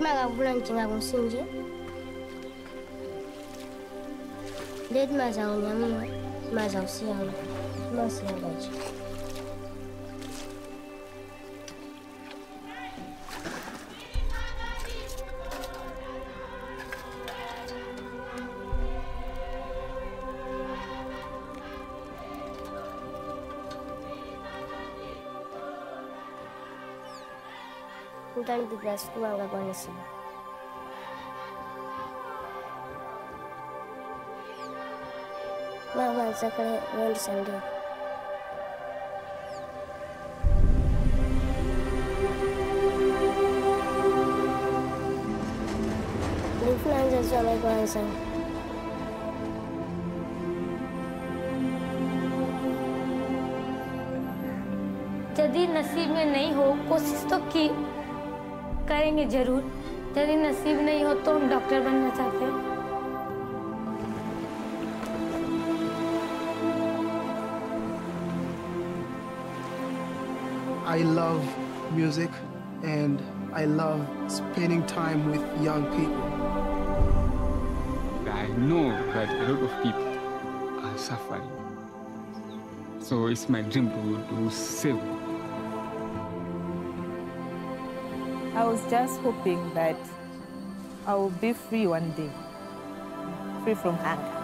Tumara kulanjinga kunsinje. Ded maza unyamua, maza usiyamu. Masiyangaji. Utani biblas kuanga kwa nisibu. Mama zakale wendi sande. Nifuna zuwa mai kwanza. यदि नसीब में नहीं हो कोशिश तो की करेंगे जरूर यदि नसीब नहीं हो तो हम डॉक्टर बनना चाहते हैं I love music and I love spending time with young people. I know that a lot of people are suffering. So it's my dream to save them. I was just hoping that I will be free one day, free from hunger.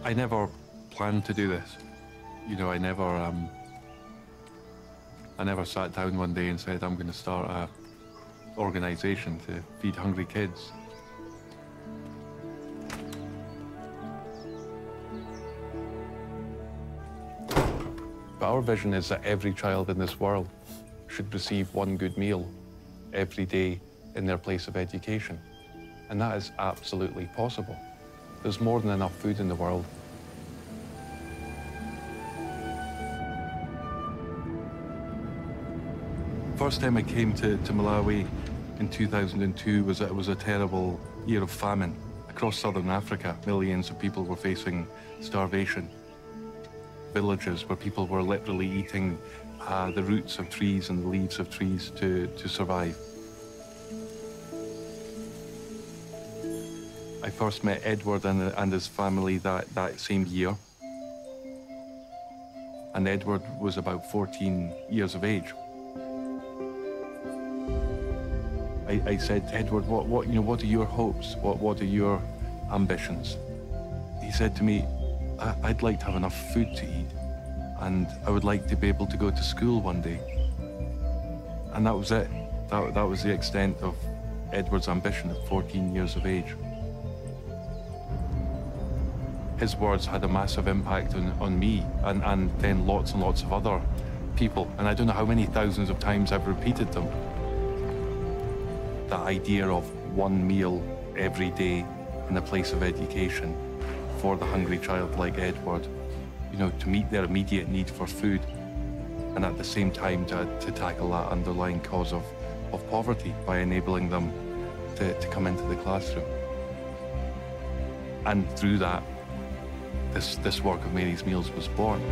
I never planned to do this. You know, I never sat down one day and said, I'm going to start an organization to feed hungry kids. But our vision is that every child in this world should receive one good meal every day in their place of education. And that is absolutely possible. There's more than enough food in the world. First time I came to Malawi in 2002 was a terrible year of famine. Across southern Africa, millions of people were facing starvation. Villages where people were literally eating the roots of trees and the leaves of trees to survive. I first met Edward and his family that same year. And Edward was about 14 years of age. I said, Edward, what are your hopes? What are your ambitions? He said to me, I'd like to have enough food to eat, and I would like to be able to go to school one day. And that was it. That was the extent of Edward's ambition at 14 years of age. His words had a massive impact on me and then lots and lots of other people. And I don't know how many thousands of times I've repeated them. The idea of one meal every day in a place of education for the hungry child like Edward, you know, to meet their immediate need for food and at the same time to tackle that underlying cause of poverty by enabling them to come into the classroom. And through that, this work of Mary's Meals was born.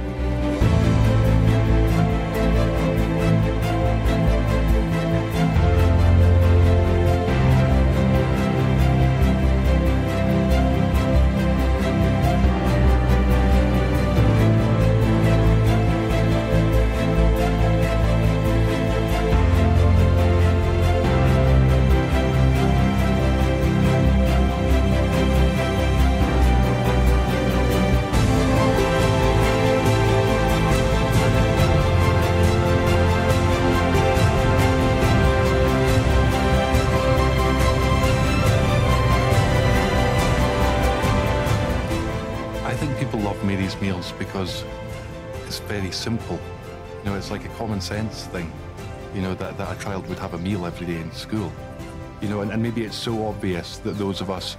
Mary's Meals because it's very simple. You know, it's like a common sense thing. you know, that a child would have a meal every day in school. You know, and maybe it's so obvious that those of us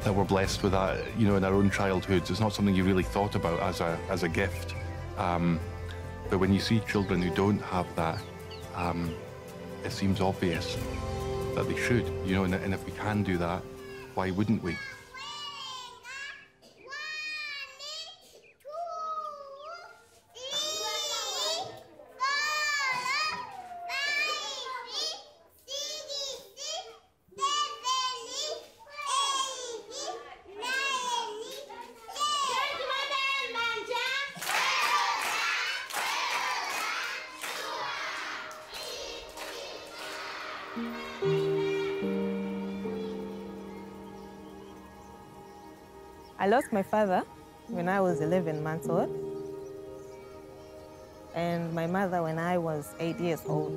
that were blessed with that, you know, in our own childhoods, it's not something you really thought about as a gift. But when you see children who don't have that, it seems obvious that they should, you know, and if we can do that, why wouldn't we? I lost my father when I was 11 months old, and my mother when I was 8 years old.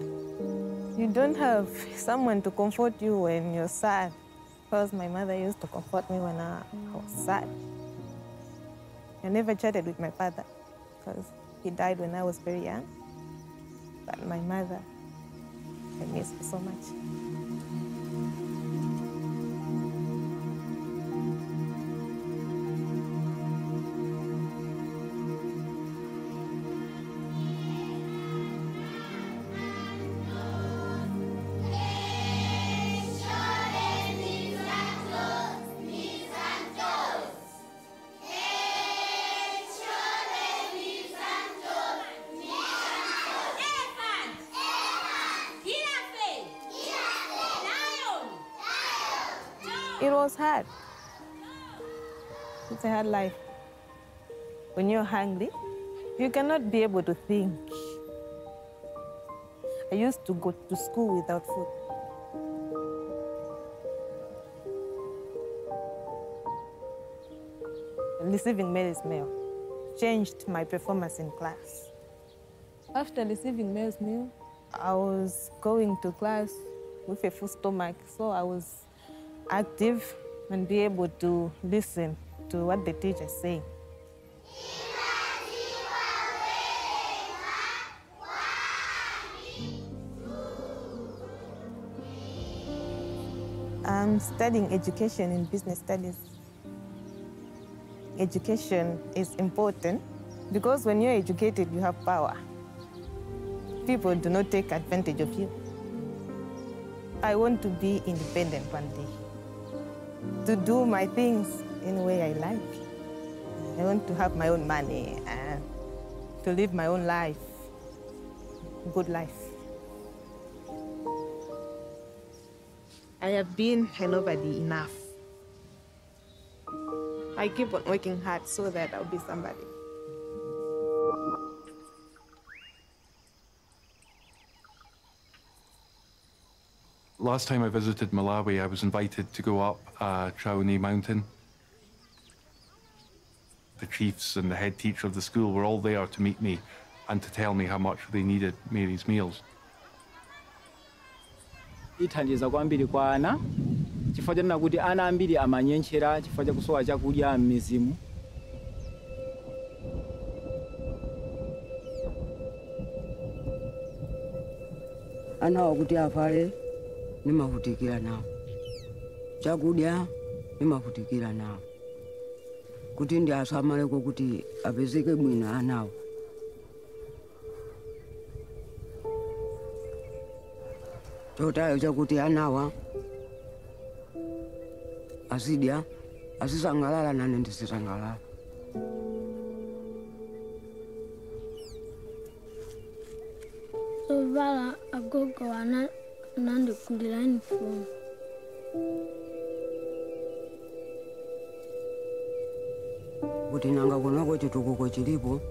You don't have someone to comfort you when you're sad, because my mother used to comfort me when I was sad. I never chatted with my father because he died when I was very young, but my mother, I miss her so much. It was hard. It's a hard life. When you're hungry, you cannot be able to think. I used to go to school without food. Receiving Mary's meal changed my performance in class. After receiving Mary's meal, I was going to class with a full stomach, so I was active and be able to listen to what the teacher is saying. I'm studying education in business studies. Education is important because when you're educated, you have power. People do not take advantage of you. I want to be independent one day, to do my things in a way I like. I want to have my own money and to live my own life, good life. I have been a nobody enough. I keep on working hard so that I'll be somebody. Last time I visited Malawi, I was invited to go up Chauni Mountain. The chiefs and the head teacher of the school were all there to meet me and to tell me how much they needed Mary's meals. Ithandiza kwambiri kwa ana chifukwa chanena kuti ana ambiri amanyenchera chifukwa chakusowa chakudya m'mizimu. Ana kuti afale nimavutikira nawo, chakudya nimavutikira nawo, kuti ndi asamaleko kuti apezeke bwino anawo. Chotayo chakuti anawa asidya asisangalala nane ndisisangalala. Sovala agogo anandikulira uniform. Kuti nanga kunako chitukuko chilipo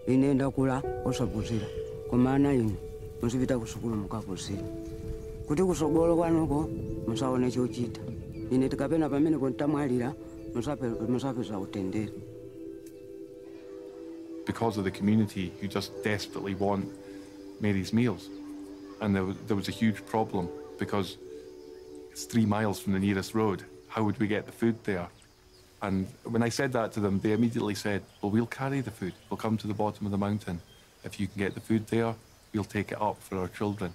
ine ndakula osapuzira koma ana inu muzipita kusukulu mukapuzira kuti kusogolo kwanuko musaone chochita ine tikapena pamene kontamwalira musapeza utendere. Because of the community who just desperately want Mary's meals. And there was a huge problem because it's 3 miles from the nearest road. How would we get the food there? And when I said that to them, they immediately said, well, we'll carry the food. We'll come to the bottom of the mountain. If you can get the food there, we'll take it up for our children.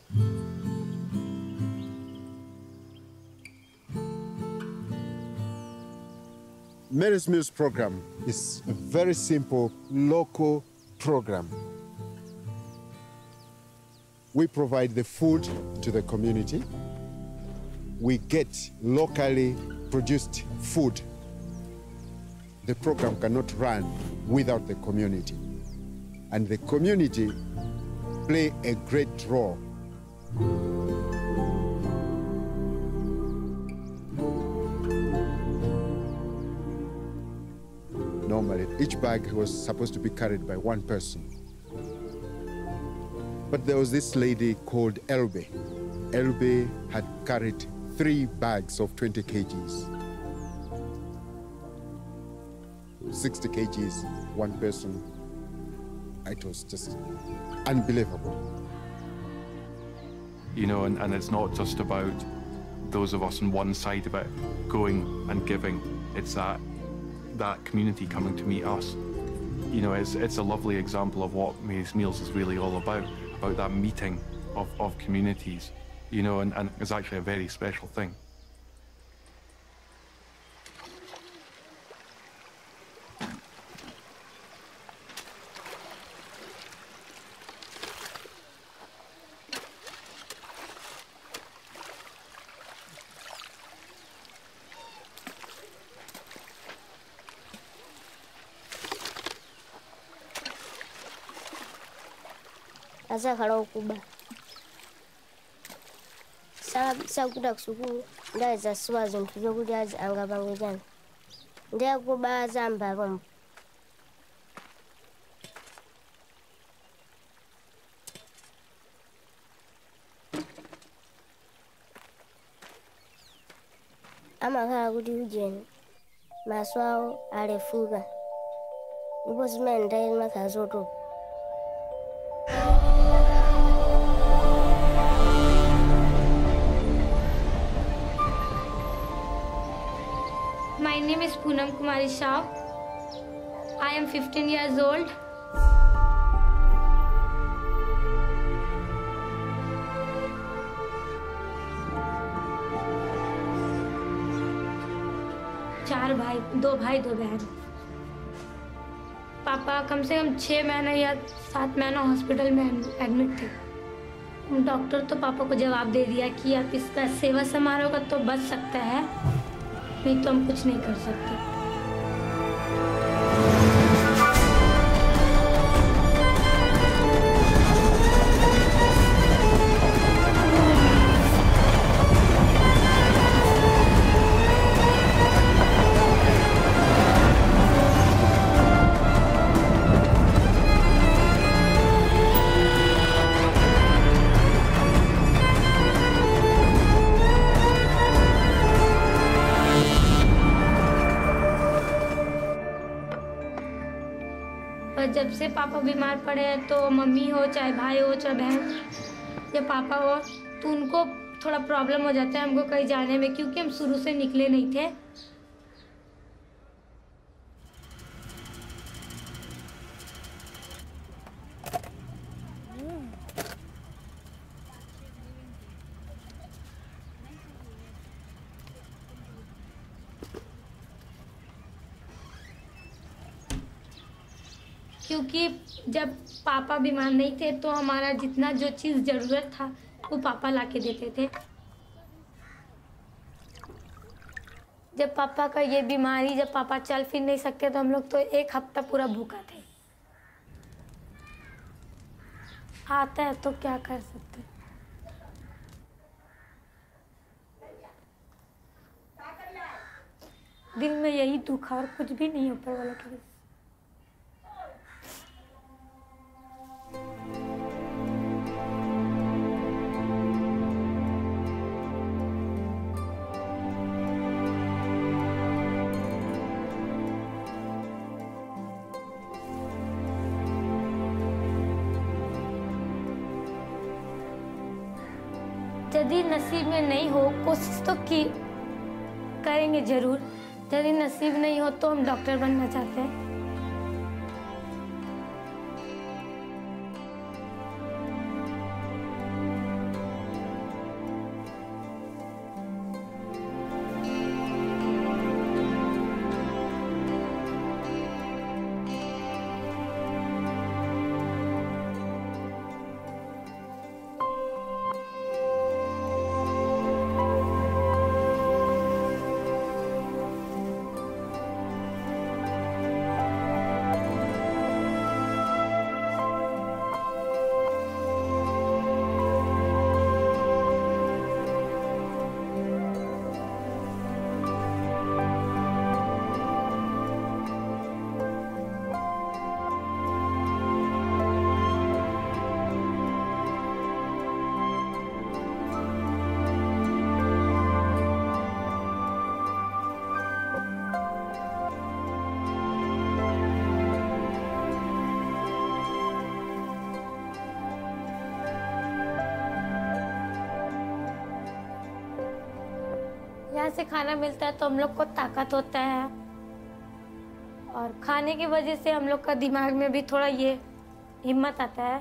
Mary's Meals program is a very simple local program. We provide the food to the community. We get locally produced food. The program cannot run without the community. And the community play a great role. Normally, each bag was supposed to be carried by one person. But there was this lady called Elbe. Elbe had carried 3 bags of 20 kgs. 60 kgs, one person. It was just unbelievable. You know, and it's not just about those of us on one side of it going and giving. It's that community coming to meet us. You know, it's a lovely example of what Mary's Meals is really all about that meeting of communities, you know, and it's actually a very special thing. Asa kalau kuba. Sa kuda kusukulu ndaiza siwazo ntuvyo kulyazi anga bangejana. Ndiya kuba zamba bombo. Amakhala kuti ujeni maso awo alefuka. Ndipo zimene ndaili makhala zotopa. My name is Poonam Kumari Shah. I am 15 years old. चार भाई, 2 भाई 2 बहन। पापा कम से कम 6 महीने या 7 महीना hospital में एडमिट थे। डॉक्टर तो पापा को जवाब दे दिया कि आप इसका सेवा समारोह का तो बच सकता है, नहीं तो हम कुछ नहीं कर सकते। जब से पापा बीमार पड़े हैं तो मम्मी हो चाहे भाई हो चाहे बहन या पापा हो तो उनको थोड़ा प्रॉब्लम हो जाता है हमको कहीं जाने में, क्योंकि हम शुरू से निकले नहीं थे। क्योंकि जब पापा बीमार नहीं थे तो हमारा जितना जो चीज़ ज़रूरत था वो पापा लाके देते थे। जब पापा का ये बीमारी, जब पापा चल फिर नहीं सकते तो हम लोग तो 1 हफ्ता पूरा भूखा थे। आता है तो क्या कर सकते। दिल में यही दुख और कुछ भी नहीं ऊपर वाला के। यदि नसीब में नहीं हो, कोशिश तो की करेंगे जरूर। यदि नसीब नहीं हो तो हम डॉक्टर बनना चाहते हैं। यहाँ से खाना मिलता है तो हम लोग को ताकत होता है और खाने की वजह से हम लोग का दिमाग में भी थोड़ा ये हिम्मत आता है।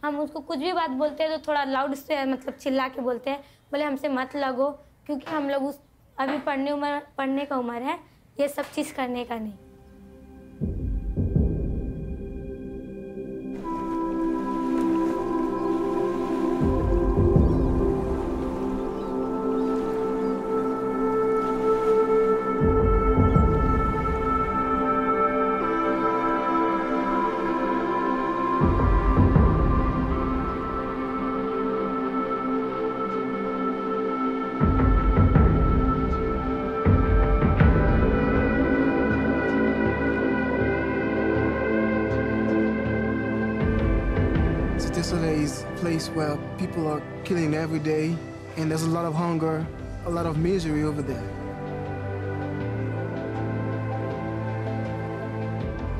हम उसको कुछ भी बात बोलते हैं तो थोड़ा लाउड से मतलब चिल्ला के बोलते हैं, बोले हमसे मत लगो, क्योंकि हम लोग उस अभी पढ़ने का उम्र है, ये सब चीज़ करने का नहीं। Is a place where people are killing every day, and there's a lot of hunger, a lot of misery over there.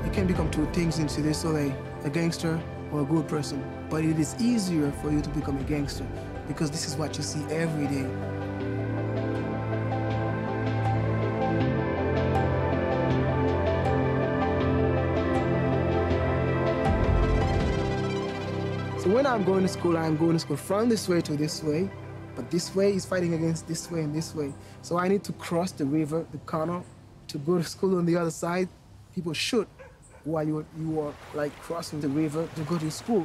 You can become two things in Cité Soleil, a gangster or a good person. But it is easier for you to become a gangster because this is what you see every day. So when I'm going to school from this way to this way, but this way is fighting against this way and this way. So I need to cross the river, the canal, to go to school on the other side. People shoot while you are like crossing the river to go to school.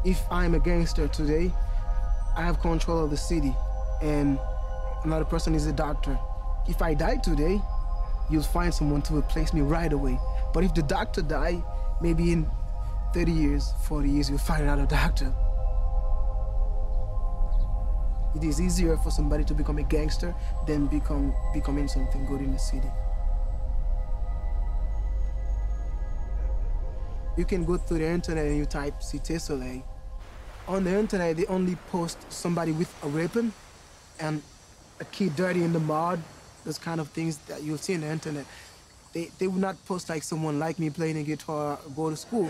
If I'm a gangster today, I have control of the city, and another person is a doctor. If I die today, you'll find someone to replace me right away. But if the doctor die, maybe in 30 years, 40 years, you'll find another doctor. It is easier for somebody to become a gangster than becoming something good in the city. You can go through the internet and you type Cité Soleil. On the internet, they only post somebody with a weapon and a kid dirty in the mud, those kind of things that you'll see on the internet. They would not post like someone like me playing a guitar or go to school.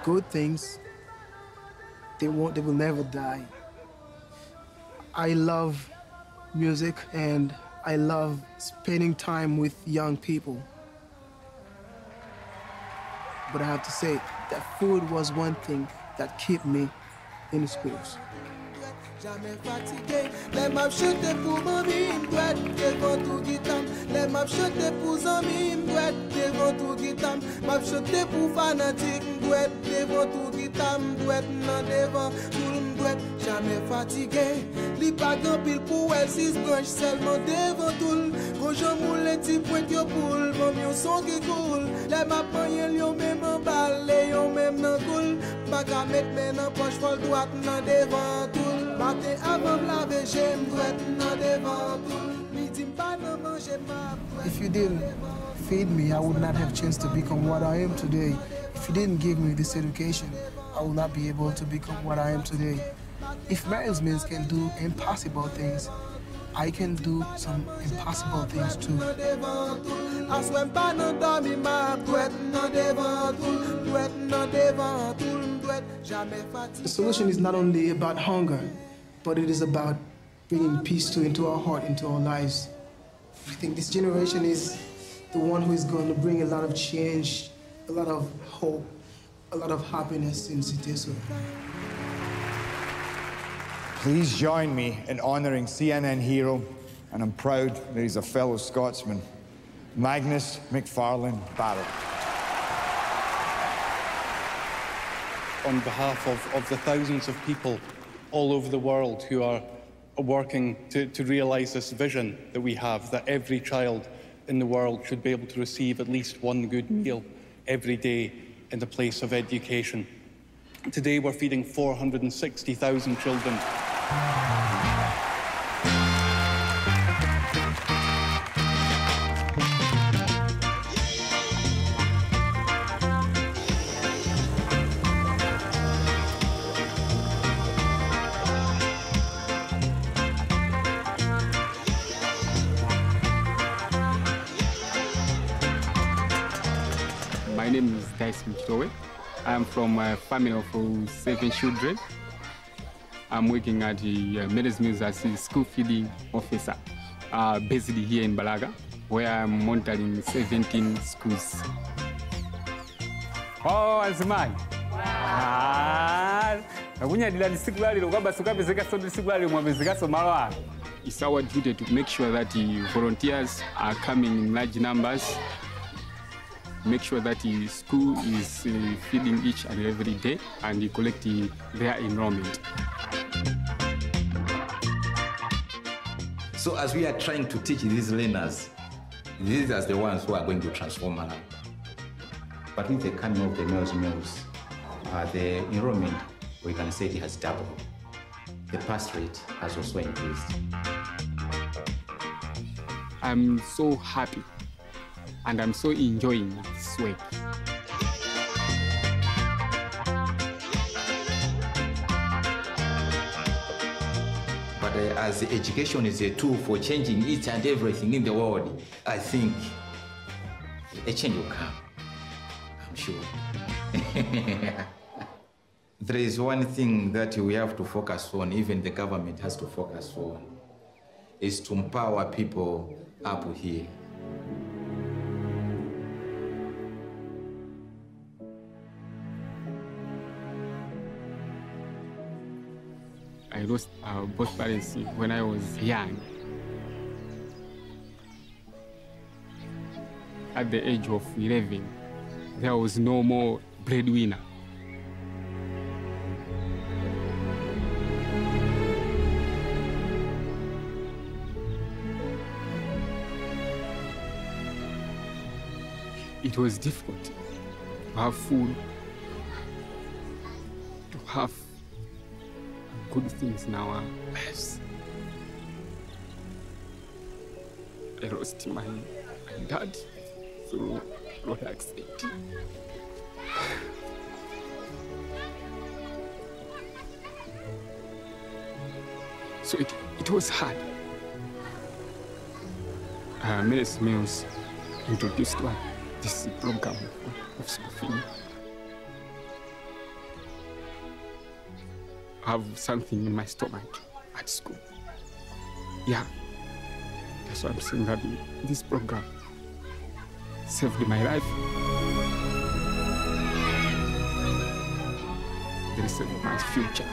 Good things, they will never die. I love music and I love spending time with young people. But I have to say that food was one thing that kept me in schools. Jamais fatigué, les m'a chanté pour mamie, m'douette devant tout guitam. Les m'a chanté pour amis, m'douette devant tout guitam. M'a chanté pour fanatique, m'douette devant tout guitam. M'douette nan devant tout m'douette. Jamais fatigué, li pas grand pile pour elle, 6 branches seulement devant tout. Quand j'en moule les petits points yo poule, mon yon son qui coule. Les m'a panye yon même en balle, yon même nan coule. Pas qu'à mettre men en poche, faut droite nan devant tout. If you didn't feed me, I would not have a chance to become what I am today. If you didn't give me this education, I would not be able to become what I am today. If Marius Mills can do impossible things, I can do some impossible things too. The solution is not only about hunger, but it is about bringing peace into our heart, into our lives. I think this generation is the one who is going to bring a lot of change, a lot of hope, a lot of happiness in Cité Soleil. Please join me in honouring CNN hero, and I'm proud that he's a fellow Scotsman, Magnus McFarlane Barrett. On behalf of the thousands of people all over the world who are working to realise this vision that we have, that every child in the world should be able to receive at least one good meal every day in the place of education. Today we're feeding 460,000 children. My name is Dyson Chitowe. I'm from a family of 7 children. I'm working at the Meadows Mills as a school feeding officer, based here in Balaga, where I'm monitoring 17 schools. Oh, Azumai. It's our duty to make sure that the volunteers are coming in large numbers, make sure that the school is feeding each and every day and collect their enrollment. So as we are trying to teach these learners, these are the ones who are going to transform Malawi. But with the coming of the Meadows Mills, the enrollment, we can say it has doubled. The pass rate has also increased. I'm so happy and I'm so enjoying this work. But as education is a tool for changing each and everything in the world, I think a change will come, I'm sure. There is one thing that we have to focus on, even the government has to focus on, is to empower people up here. I lost both parents when I was young. At the age of 11, there was no more breadwinner. It was difficult to have food, to have good things in our lives. I lost my dad through road accident. So it was hard. Meadows Mills introduced this program of school feeding. I have something in my stomach at school. Yeah, that's why I'm saying that this program saved my life. They saved my future.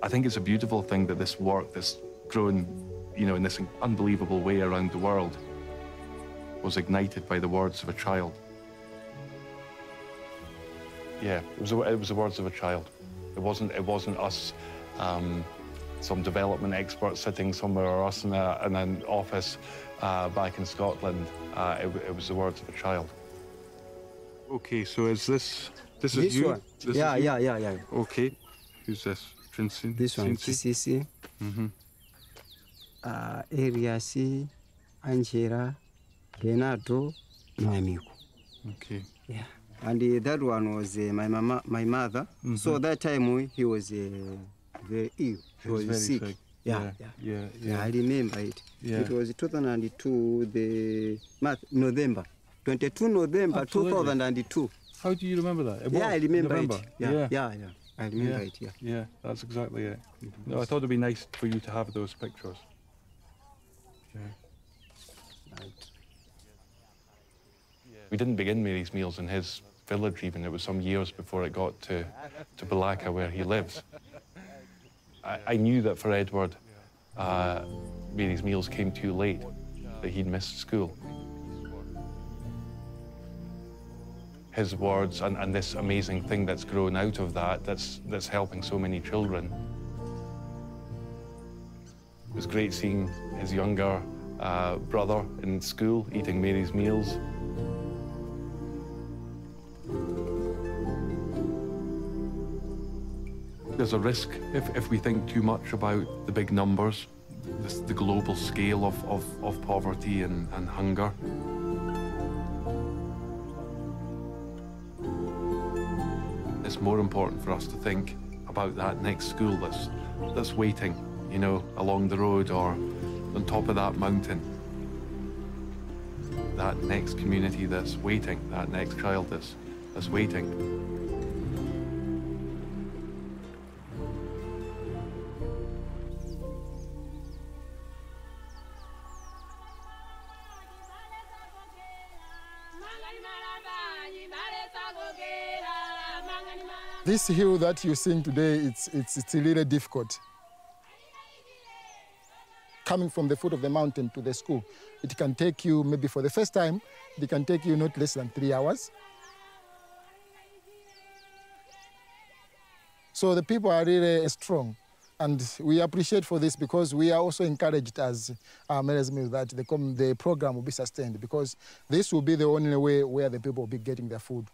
I think it's a beautiful thing that this work that's grown, in this unbelievable way around the world was ignited by the words of a child. Yeah, it was the words of a child. It wasn't us, some development expert sitting somewhere, or us in an office back in Scotland. It was the words of a child. Okay, so is this is you? One. This yeah, is you? yeah. Okay, who's this? This one, Chisisi. Area C, Angela, Renato, Noemiku. Okay. Yeah. And that one was my mother. So that time he was very ill. He was very sick. Yeah. I remember it. Yeah. It was 2002, November. 22 November Absolutely. 2002. How do you remember that? Yeah, I remember November. it. Yeah. I remember it, yeah. Yeah, that's exactly it. No, I thought it'd be nice for you to have those pictures. Yeah. We didn't begin Mary's Meals in his village even. It was some years before it got to Balaka where he lives. I knew that for Edward, Mary's Meals came too late, that he'd missed school. His words and this amazing thing that's grown out of that, that's helping so many children. It was great seeing his younger brother in school eating Mary's Meals. There's a risk if we think too much about the big numbers, the global scale of poverty and hunger. It's more important for us to think about that next school that's waiting, you know, along the road or on top of that mountain. That next community that's waiting, that next child that's waiting. This hill that you're seeing today, it's a little difficult. Coming from the foot of the mountain to the school, it can take you, maybe for the first time, it can take you not less than 3 hours. So the people are really strong, and we appreciate for this because we are also encouraged as Mary's Meals that the program will be sustained, because this will be the only way where the people will be getting their food.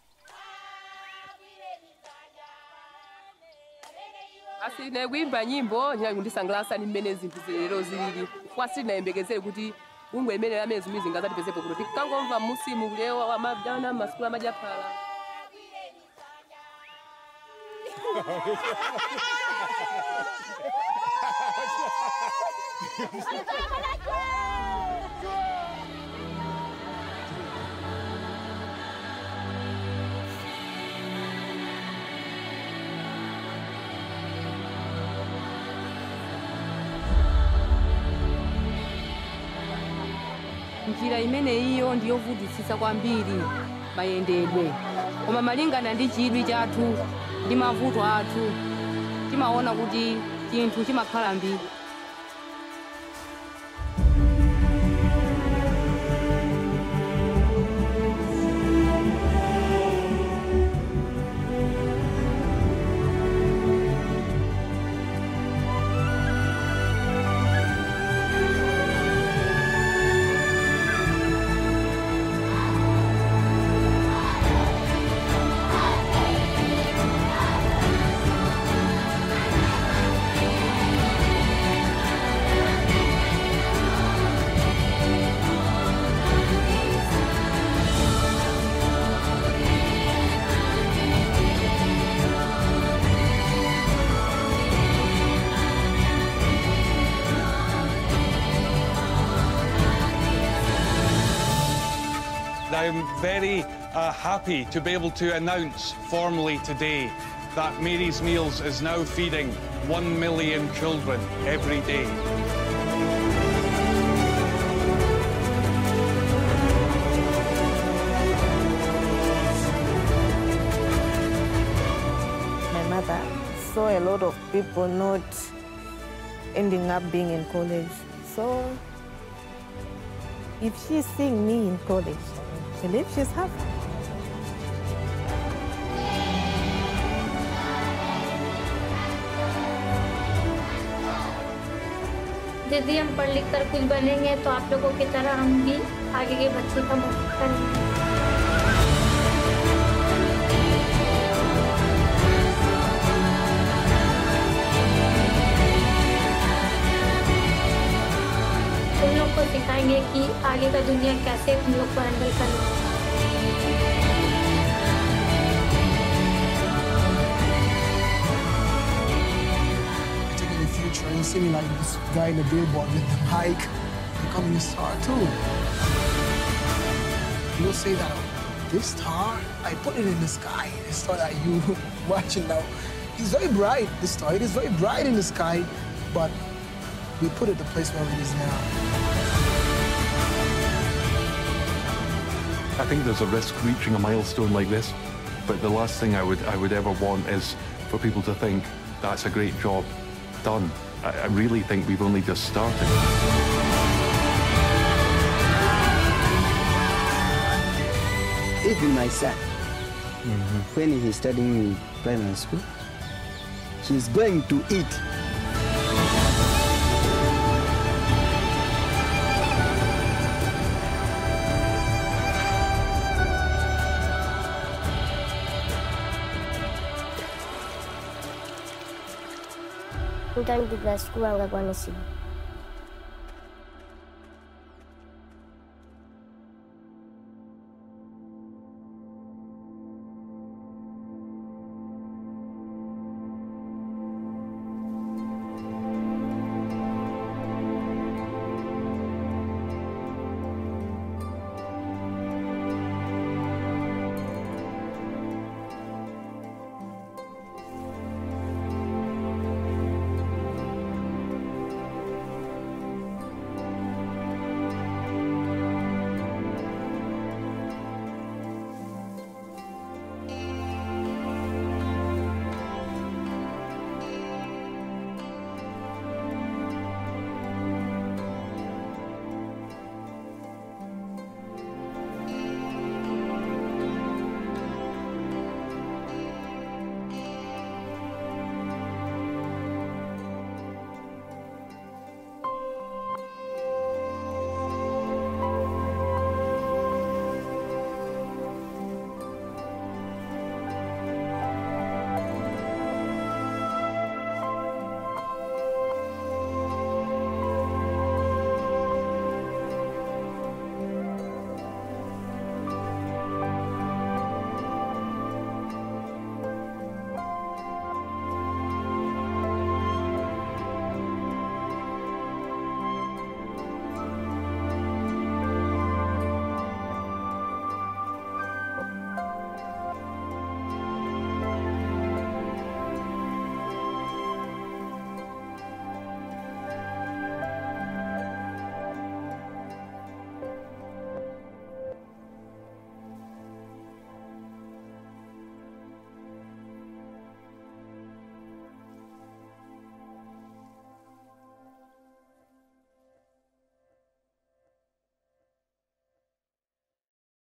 Asine kuimba nyimbo nyakundisangalasa ni mmene zinthu lero zilili kwasina nayembekezere kuti ungwe imene amene zimizi ngazatipezepo kuti kangomva musimu kulewa wa mabdana masikula majaphala. Njira imene iyo ndiyovutitsitsa kwambiri mayendedwe, koma malingana ndi chidwi chathu ndi mavuto athu timaona kuti chinthu chimakhala mbiri. I'm very happy to be able to announce formally today that Mary's Meals is now feeding 1 million children every day. My mother saw a lot of people not ending up being in college. So if she's seeing me in college, I believe she's happy. यदि हम पढ़ लिख कर कुछ बनेंगे तो आप लोगों की तरह हम भी आगे के बच्चे का मदद करेंगे। सिखाएंगे कि आगे का दुनिया कैसे हम लोग को हैंडल करना है। You see me like this guy in the billboard with the mic, becoming a star too. You'll say that this star, I put it in the sky. The star that you watching now, it's very bright. The star, it is very bright in the sky, but we put it the place where it is now. I think there's a risk reaching a milestone like this, but the last thing I would ever want is for people to think that's a great job done. I really think we've only just started. Even my son, when he's studying in primary school, he's going to eat. Mutanipiga siku anga kwa nisibu.